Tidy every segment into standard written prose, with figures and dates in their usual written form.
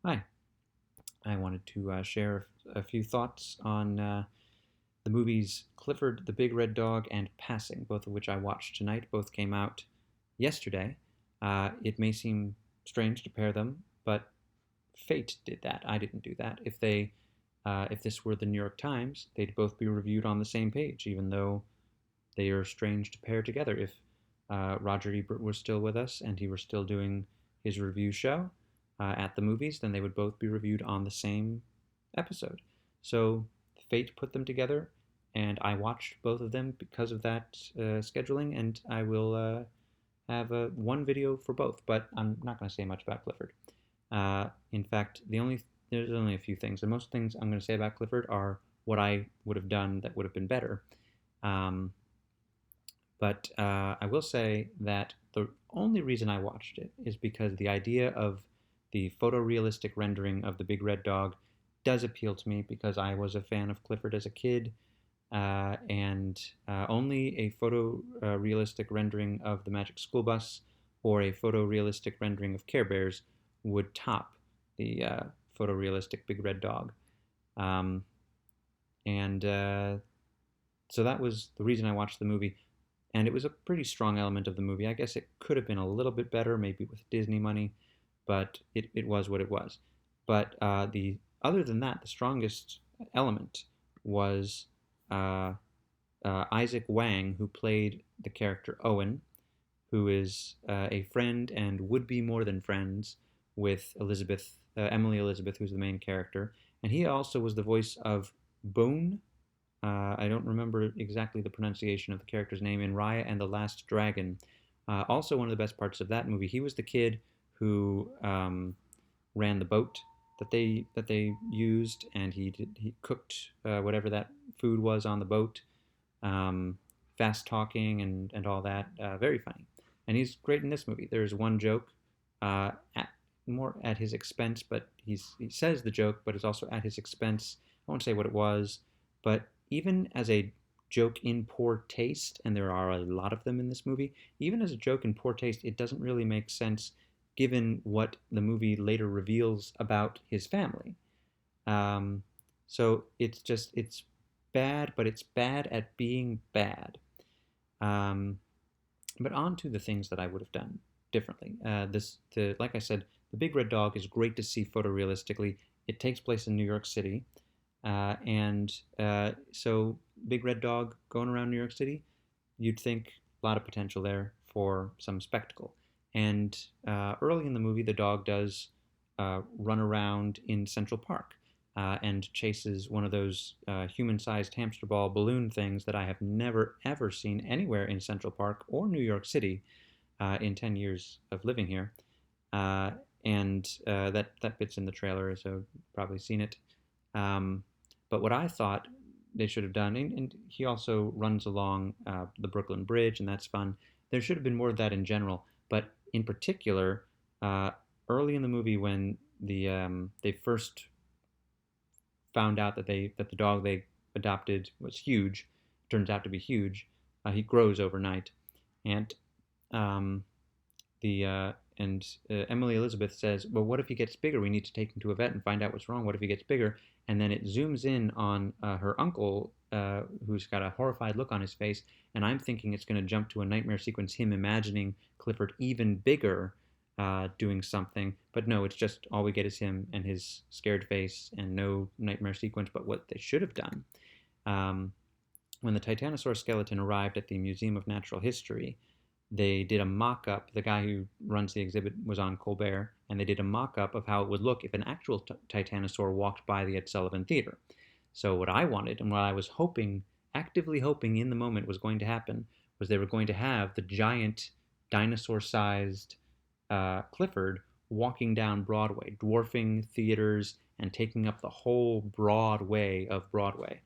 Hi, I wanted to share a few thoughts on the movies Clifford the Big Red Dog and Passing, both of which I watched tonight. Both came out yesterday. It may seem strange to pair them, but fate did that. I didn't do that. If this were the New York Times, they'd both be reviewed on the same page, even though they are strange to pair together. If Roger Ebert was still with us and he were still doing his review show at the movies, then they would both be reviewed on the same episode. So fate put them together, and I watched both of them because of that scheduling, and I will have one video for both, but I'm not going to say much about Clifford. In fact, there's only a few things, and most things I'm going to say about Clifford are what I would have done that would have been better. Um, but I will say that the only reason I watched it is because the idea of the photorealistic rendering of the big red dog does appeal to me because I was a fan of Clifford as a kid, and only a photorealistic rendering of the Magic School Bus or a photorealistic rendering of Care Bears would top the photorealistic big red dog. Um, and So that was the reason I watched the movie, and it was a pretty strong element of the movie. I guess it could have been a little bit better, maybe with Disney money, but it was what it was. But the other than that, the strongest element was uh, Isaac Wang, who played the character Owen, who is a friend and would be more than friends with Emily Elizabeth, who's the main character, and he also was the voice of Bone. I don't remember exactly the pronunciation of the character's name in Raya and the Last Dragon. Also, one of the best parts of that movie, he was the kid who ran the boat that they used, and he cooked whatever that food was on the boat. Um, Fast talking and all that. Very funny, and he's great in this movie. There's one joke at more at his expense, but he says the joke, but it's also at his expense. I won't say what it was, but even as a joke in poor taste, and there are a lot of them in this movie, even as a joke in poor taste, it doesn't really make sense given what the movie later reveals about his family. Um, so it's bad, but it's bad at being bad. Um, but on to the things that I would have done differently. Like I said, the Big Red Dog is great to see photorealistically. It takes place in New York City, so Big Red Dog going around New York City, you'd think a lot of potential there for some spectacle. And early in the movie, the dog does run around in Central Park and chases one of those human-sized hamster ball balloon things that I have never ever seen anywhere in Central Park or New York City in 10 years of living here. Uh, and that fits in the trailer, so you've probably seen it. Um, but what I thought they should have done, and he also runs along the Brooklyn Bridge, and that's fun. There should have been more of that in general, but in particular, uh, early in the movie when they first found out that the dog they adopted was huge, turns out to be huge. He grows overnight, and um, the Emily Elizabeth says, "Well, what if he gets bigger? We need to take him to a vet and find out what's wrong. What if he gets bigger?" And then it zooms in on her uncle, who's got a horrified look on his face, and I'm thinking it's going to jump to a nightmare sequence, him imagining Clifford even bigger, doing something. But no, it's just all we get is him and his scared face, and no nightmare sequence. But what they should have done, um, when the Titanosaurus skeleton arrived at the Museum of Natural History, they did a mock-up. The guy who runs the exhibit was on Colbert, and they did a mock-up of how it would look if an actual titanosaur walked by the Ed Sullivan Theater. So what I wanted, and what I was hoping, actively hoping in the moment was going to happen, was they were going to have the giant dinosaur-sized Clifford walking down Broadway, dwarfing theaters and taking up the whole Broadway of Broadway.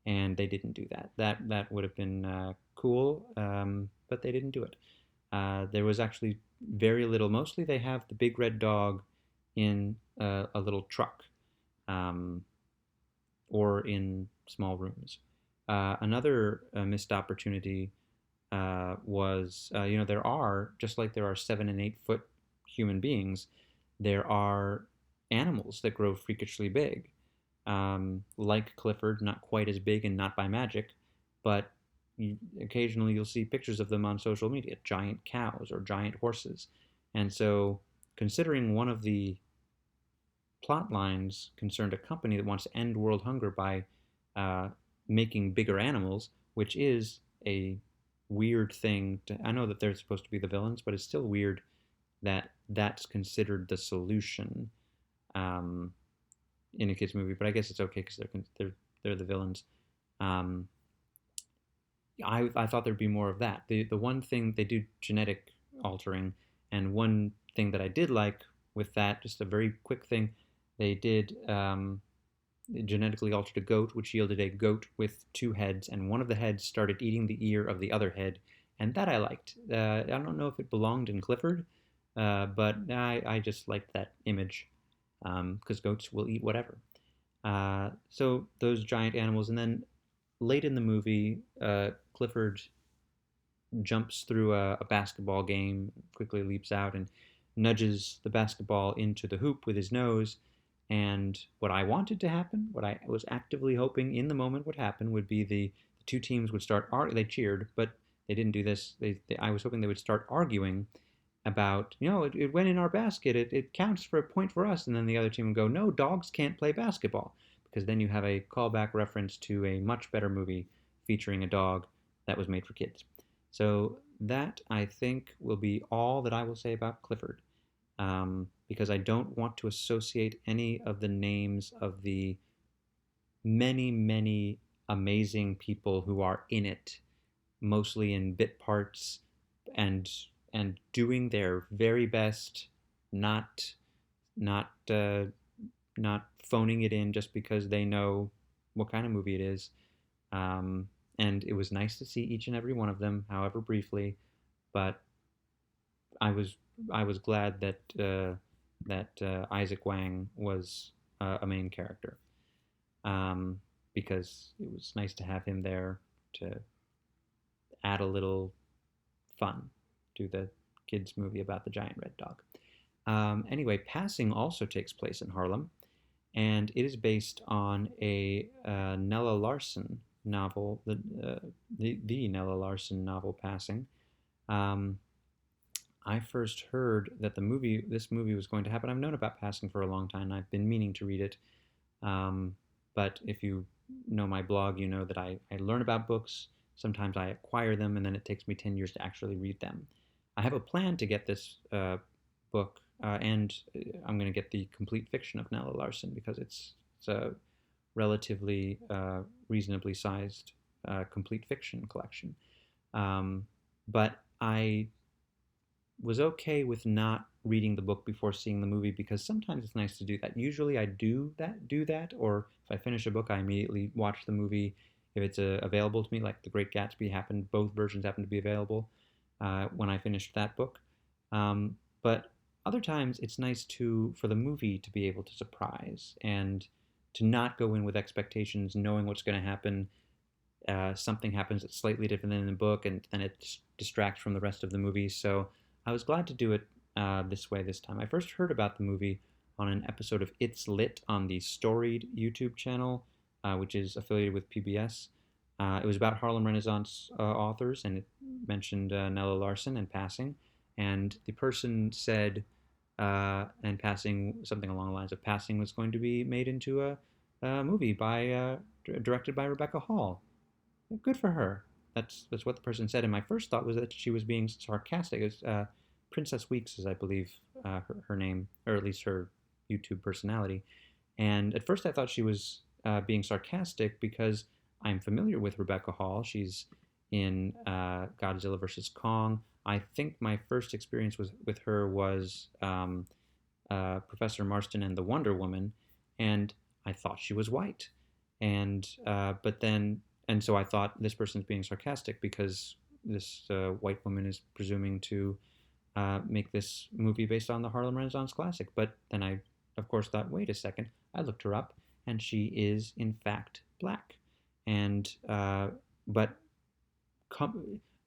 And they didn't do that. That would have been cool, but they didn't do it. There was actually very little. Mostly, they have the big red dog in a little truck, um, or in small rooms. Another missed opportunity was, there are, just like there are 7 and 8 foot human beings, there are animals that grow freakishly big, like Clifford, not quite as big and not by magic, but occasionally you'll see pictures of them on social media, giant cows or giant horses. And so, considering one of the plot lines concerned a company that wants to end world hunger by uh, making bigger animals, which is a weird thing. I know that they're supposed to be the villains, but it's still weird that that's considered the solution um, in a kids movie. But I guess it's okay because they're the villains. Um, I thought there'd be more of that. The one thing they do genetic altering, and one thing that I did like with that, just a very quick thing, they did genetically altered a goat, which yielded a goat with two heads, and one of the heads started eating the ear of the other head, and that I liked. I don't know if it belonged in Clifford, but I just liked that image because goats will eat whatever. So those giant animals, and then late in the movie, Clifford jumps through a basketball game, quickly leaps out, and nudges the basketball into the hoop with his nose. And what I wanted to happen, what I was actively hoping in the moment would happen, would be the two teams would start. They cheered, but they didn't do this. I was hoping they would start arguing about, it went in our basket. It counts for a point for us. And then the other team would go, no, dogs can't play basketball. Because then you have a callback reference to a much better movie featuring a dog that was made for kids. So that, I think, will be all that I will say about Clifford. Because I don't want to associate any of the names of the many, many amazing people who are in it, mostly in bit parts and and doing their very best, not not not phoning it in just because they know what kind of movie it is. Um, and it was nice to see each and every one of them, however briefly. But I was I was glad that Isaac Wang was a main character, um, because it was nice to have him there to add a little fun to the kids movie about the giant red dog. Anyway, Passing also takes place in Harlem, and it is based on a Nella Larson novel, the Nella Larson novel Passing. Um, I first heard that this movie was going to happen. I've known about Passing for a long time. I've been meaning to read it, um, but if you know my blog, you know that I learn about books. Sometimes I acquire them, and then it takes me 10 years to actually read them. I have a plan to get this book, and I'm going to get the complete fiction of Nella Larson because it's a relatively reasonably sized complete fiction collection. Um, but I was okay with not reading the book before seeing the movie because sometimes it's nice to do that. Usually I do that, or if I finish a book, I immediately watch the movie if it's available to me. Like The Great Gatsby happened, both versions happened to be available when I finished that book. But other times it's nice to for the movie to be able to surprise and to not go in with expectations, knowing what's going to happen. Something happens that's slightly different than in the book, and then it distracts from the rest of the movie. So I was glad to do it this way this time. I first heard about the movie on an episode of It's Lit on the Storied YouTube channel, which is affiliated with PBS. It was about Harlem Renaissance authors, and it mentioned Nella Larson and Passing. And the person said, and Passing, something along the lines of Passing was going to be made into a movie directed by Rebecca Hall. Good for her. That's what the person said. And my first thought was that she was being sarcastic. It was Princess Weeks is, I believe, her name, or at least her YouTube personality. And at first I thought she was being sarcastic because I'm familiar with Rebecca Hall. She's in Godzilla vs. Kong. I think my first experience with her was Professor Marston and the Wonder Woman, and I thought she was white. And so I thought this person's being sarcastic because this white woman is presuming to make this movie based on the Harlem Renaissance classic. But then I, of course, thought, wait a second. I looked her up, and she is in fact black. And but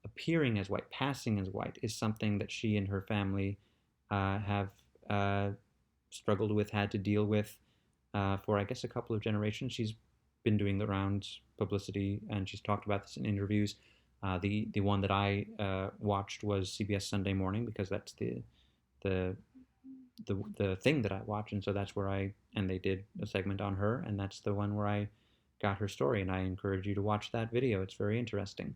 appearing as white, passing as white, is something that she and her family have struggled with, had to deal with for, I guess, a couple of generations. She's been doing the rounds, publicity, and she's talked about this in interviews. The one that I watched was CBS Sunday Morning, because that's the the thing that I watch, and so that's where and they did a segment on her, and that's the one where I got her story, and I encourage you to watch that video. It's very interesting.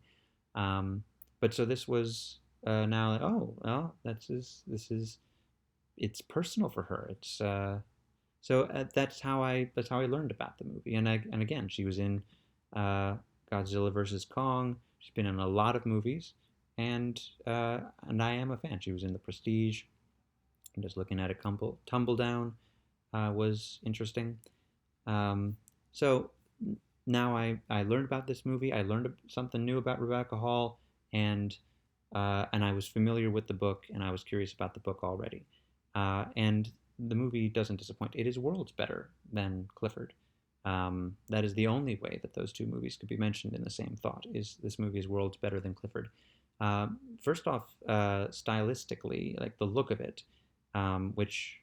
Um, but so this was now, oh well, this is it's personal for her. It's that's how I learned about the movie. And again, she was in Godzilla versus Kong. She's been in a lot of movies, and I am a fan. She was in The Prestige. I'm just looking at a Tumble Down was interesting. Um, so now I learned about this movie. I learned something new about Rebecca Hall, and I was familiar with the book, and I was curious about the book already. And the movie doesn't disappoint. It is worlds better than Clifford. That is the only way that those two movies could be mentioned in the same thought. Is this movie is worlds better than Clifford? First off, stylistically, like the look of it, which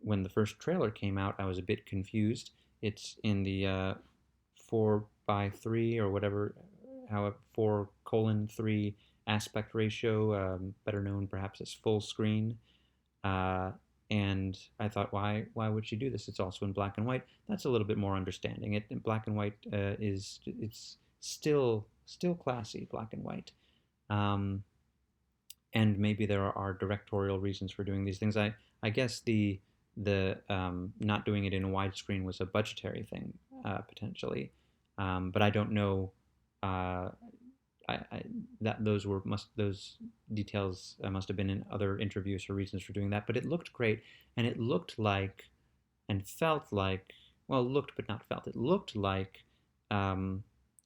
when the first trailer came out, I was a bit confused. It's in the 4:3 or whatever, how 4:3 aspect ratio, better known perhaps as full screen. Uh, and I thought, why would she do this? It's also in black and white. That's a little bit more understanding. It in black and white it's still classy, black and white. Um, and maybe there are directorial reasons for doing these things. I guess the not doing it in a widescreen was a budgetary thing, potentially, but I don't know. Uh, I that those details must have been in other interviews or reasons for doing that. But it looked great, and it looked like and felt like, well, looked but not felt. It looked like um,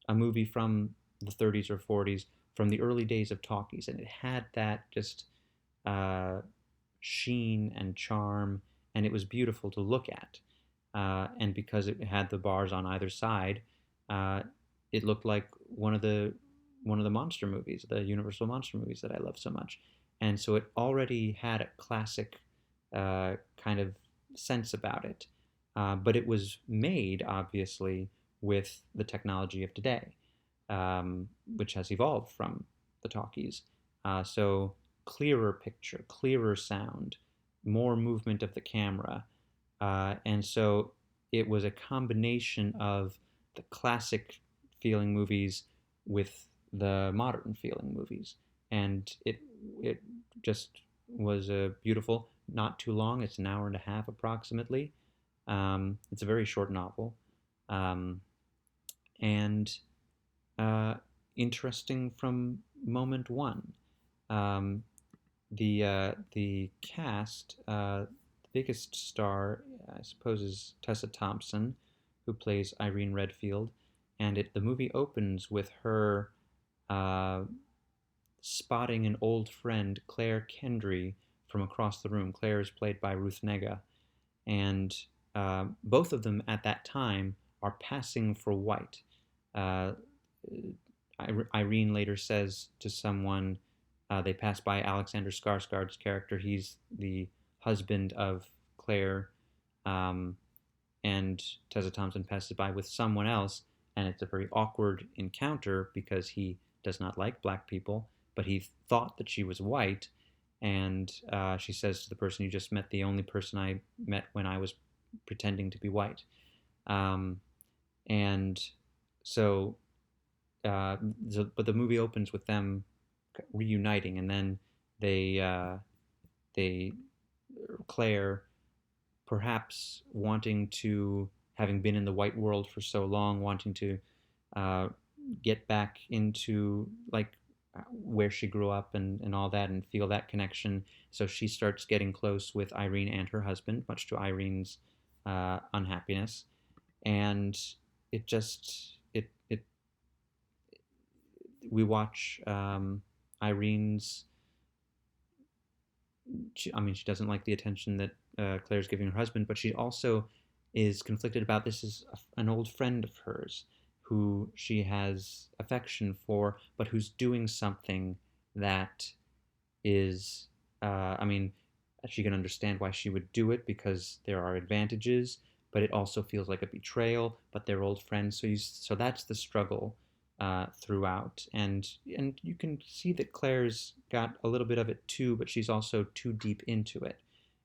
a movie from the 30s or 40s, from the early days of talkies, and it had that just uh, sheen and charm, and it was beautiful to look at. And because it had the bars on either side, uh, it looked like one of the monster movies, the Universal monster movies that I love so much. And so it already had a classic kind of sense about it, but it was made obviously with the technology of today, which has evolved from the talkies. So clearer picture, clearer sound, more movement of the camera. And so it was a combination of the classic feeling movies with the modern feeling movies. And it just was a beautiful, not too long. It's an hour and a half approximately. It's a very short novel. Um, and interesting from moment one. Um, the cast, the biggest star, I suppose, is Tessa Thompson, who plays Irene Redfield, and the movie opens with her uh, spotting an old friend, Claire Kendry, from across the room. Claire is played by Ruth Negga, and both of them at that time are passing for white. Uh, Irene later says to someone, they pass by Alexander Skarsgård's character. He's the husband of Claire, um, and Tessa Thompson passes by with someone else, and it's a very awkward encounter because he does not like black people, but he thought that she was white, and she says to the person you just met, the only person I met when I was pretending to be white. Um, and so, but the movie opens with them reuniting, and then they Claire, perhaps wanting to, having been in the white world for so long, wanting to uh, get back into like where she grew up and all that, and feel that connection. So she starts getting close with Irene and her husband, much to Irene's unhappiness, and it just it we watch Irene's. I mean, she doesn't like the attention that Claire's giving her husband, but she also is conflicted about this is an old friend of hers who she has affection for, but who's doing something that is, I mean, She can understand why she would do it because there are advantages, but it also feels like a betrayal. But they're old friends, so that's the struggle throughout, and you can see that Claire's got a little bit of it too, but she's also too deep into it,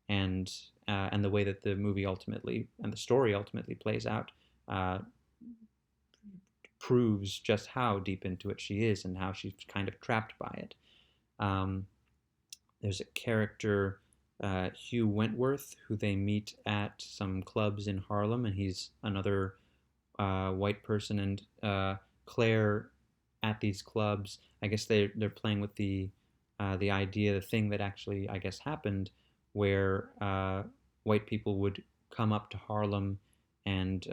and and the way that the movie ultimately and the story ultimately plays out uh, proves just how deep into it she is and how she's kind of trapped by it. Um, there's a character, Hugh Wentworth, who they meet at some clubs in Harlem, and he's another white person. And Claire, at these clubs, I guess they're playing with the idea, the thing that actually I guess happened, where white people would come up to Harlem and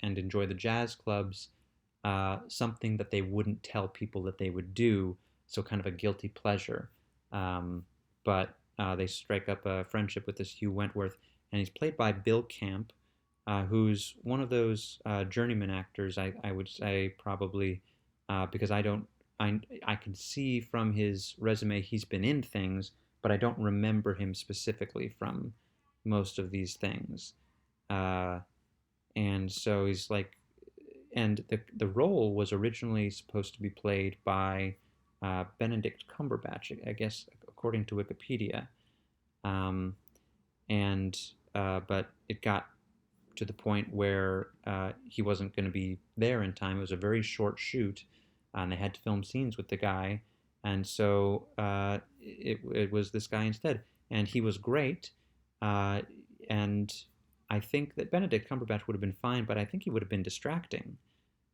enjoy the jazz clubs, something that they wouldn't tell people that they would do, so kind of a guilty pleasure. Um, but they strike up a friendship with this Hugh Wentworth, and he's played by Bill Camp, who's one of those journeyman actors. I would say probably because I can see from his resume he's been in things, but I don't remember him specifically from most of these things. Uh, and so he's like, and the role was originally supposed to be played by Benedict Cumberbatch, I guess, according to Wikipedia. Um, and but it got to the point where he wasn't going to be there in time. It was a very short shoot, and they had to film scenes with the guy, and so it was this guy instead, and he was great, uh, and I think that Benedict Cumberbatch would have been fine, but I think he would have been distracting.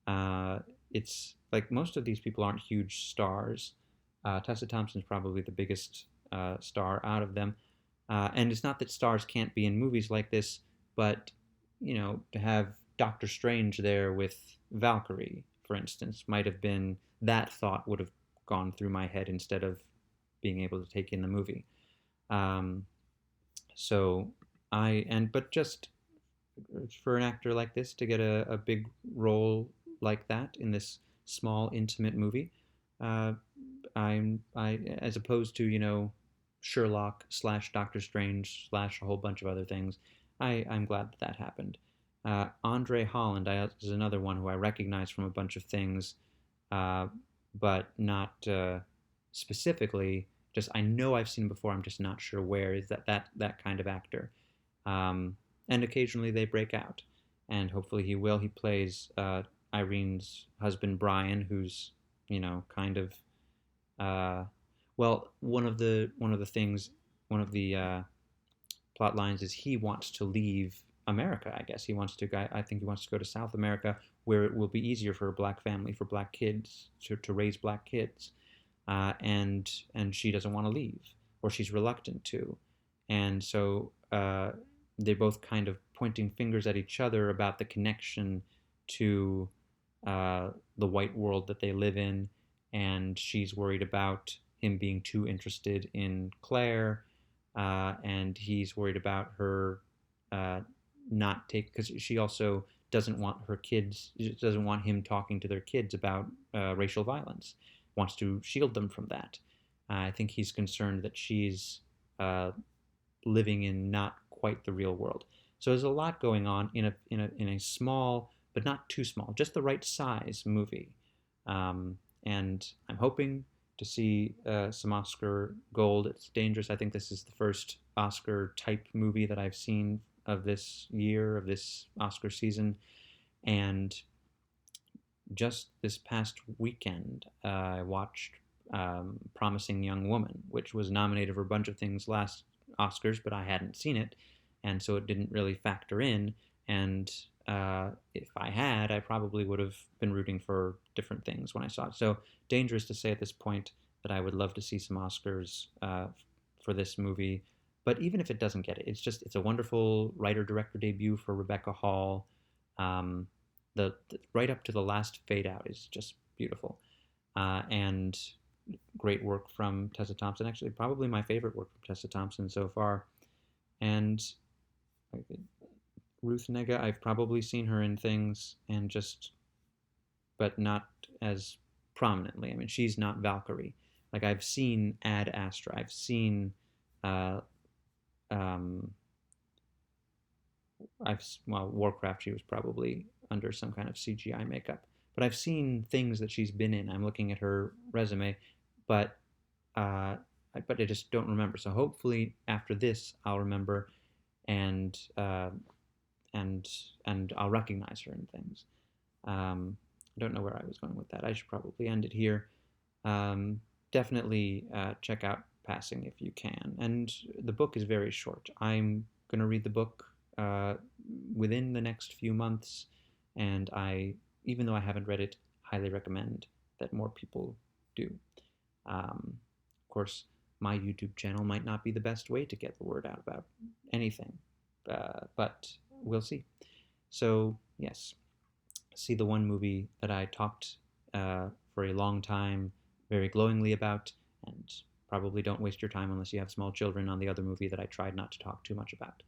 Uh, it's like most of these people aren't huge stars. Tessa Thompson's probably the biggest star out of them, and it's not that stars can't be in movies like this, but to have Doctor Strange there with Valkyrie, for instance, might have been that thought would have gone through my head instead of being able to take in the movie. Um, so but just for an actor like this to get a big role like that in this small intimate movie, uh, I as opposed to Sherlock slash Doctor Strange slash a whole bunch of other things. I'm glad that happened. Andre Holland is another one who I recognize from a bunch of things, uh, but not specifically. Just I know I've seen him before. I'm just not sure where. Is that kind of actor? Um, and occasionally they break out, and hopefully he will. He plays Irene's husband Brian, who's kind of well, one of the things, one of the plot lines is he wants to leave America. I guess he wants to go. I think he wants to go to South America, where it will be easier for a black family, for black kids to raise black kids, and she doesn't want to leave, or she's reluctant to, and so they're both kind of pointing fingers at each other about the connection to the white world that they live in, and she's worried about him being too interested in Claire, and he's worried about her uh, not take because she also doesn't want her kids, doesn't want him talking to their kids about racial violence, wants to shield them from that. I think he's concerned that she's uh, living in not quite the real world. So there's a lot going on in a small but not too small, just the right size movie. And I'm hoping to see some Oscar gold. It's dangerous. I think this is the first Oscar type movie that I've seen of this year, of this Oscar season. And just this past weekend, I watched Promising Young Woman, which was nominated for a bunch of things last Oscars, but I hadn't seen it, and so it didn't really factor in. And if I had, I probably would have been rooting for different things when I saw it. So dangerous to say at this point that I would love to see some Oscars for this movie. But even if it doesn't get it, it's a wonderful writer director debut for Rebecca Hall. Um, the right up to the last fade out is just beautiful, and great work from Tessa Thompson. Actually, probably my favorite work from Tessa Thompson so far. And Ruth Negga, I've probably seen her in things, and but not as prominently. I mean, she's not Valkyrie. Like I've seen Ad Astra, I've seen uh, um, Warcraft, she was probably under some kind of CGI makeup. But I've seen things that she's been in. I'm looking at her resume, but uh, I just don't remember. So hopefully after this, I'll remember and and and I'll recognize her in things. I don't know where I was going with that. I should probably end it here. Um, Definitely check out Passing if you can. And the book is very short. I'm going to read the book uh, within the next few months, and even though I haven't read it, highly recommend that more people do. Of course, my YouTube channel might not be the best way to get the word out about anything, but we'll see. So, yes, see the one movie that I talked for a long time very glowingly about, and probably don't waste your time unless you have small children on the other movie that I tried not to talk too much about.